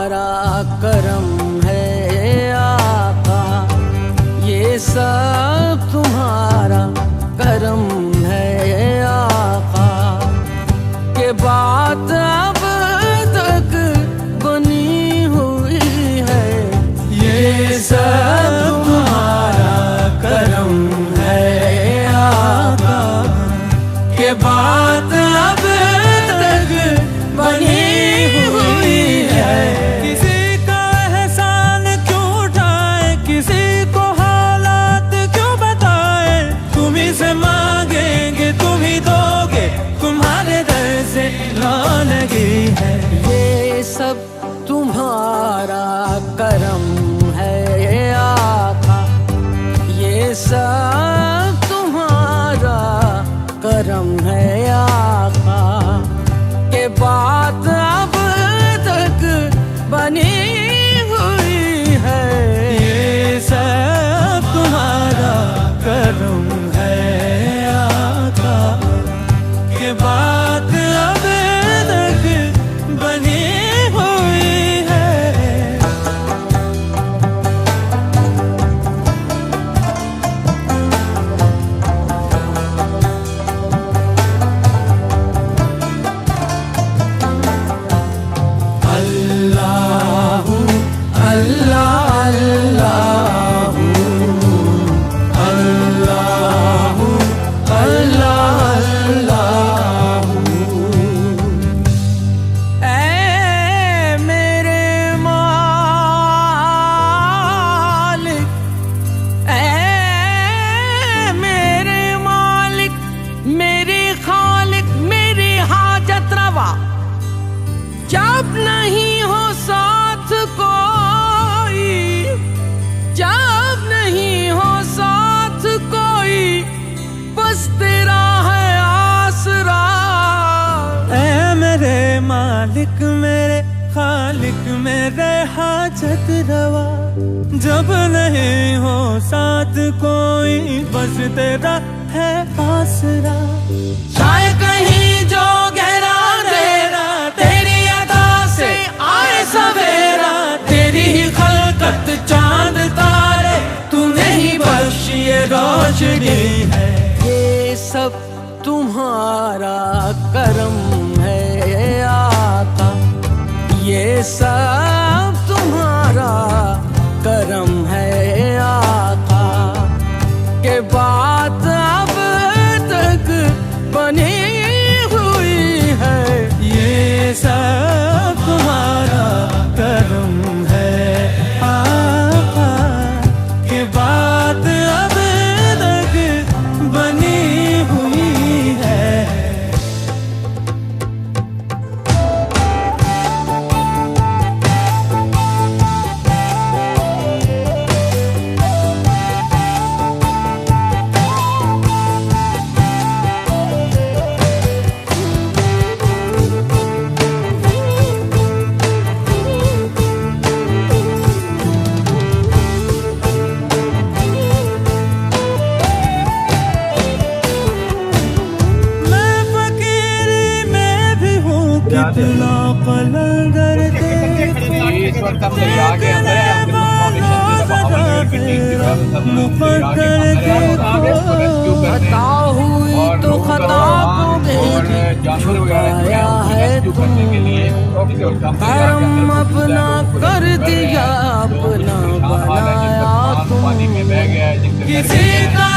तुम्हारा करम है आका, ये सब तुम्हारा करम है आका, के बात अब तक बनी हुई है, ये सब तुम्हारा करम है आका, के बात अब तक बनी हुई है। किसी का एहसान क्यों उठाए, किसी को हालात क्यों बताए, तुम ही से मांगेंगे तुम ही दोगे, तुम्हारे दर से ला लगी है। ये सब तुम्हारा करम है आका, ये सब तुम्हारा करम है आका, के बात अब तक बनी हुई है। ये सब तुम्हारा करम है आका, के बात अब तक बनी हुई है। अल्लाहु अल्लाह अल्लाहु अल्लाहु अल्लाह अल्लाहु। ऐ मेरे मालिक, ऐ मेरे मालिक, मेरे खालिक, मेरी हाजत रवा, जब नहीं हो साथ कोई, जब नहीं हो साथ कोई, बस तेरा है आसरा। ऐ मेरे मालिक, मेरे खालिक, मेरे हाजत रवा, जब नहीं हो साथ कोई, बस तेरा है आसरा। चाहे कहीं जो गहरा अंधेरा, तेरी अदा से आए सवेरा, तेरी ही खलकत चांद तारे, तूने ही बख्शी ये रोशनी है। ये सब तुम्हारा करम है आका, ये सब तुम्हारा करम है आका, के बात अब तक बनी हुई है। ये सब तुम्हारा करम है आका, के बात अब तक बनी हुई है। कितना कलंदर खता हुई तो खता को मेरी छुपाया है तुमने, करम अपना कर दिया, अपना बनाया तुम। किसी का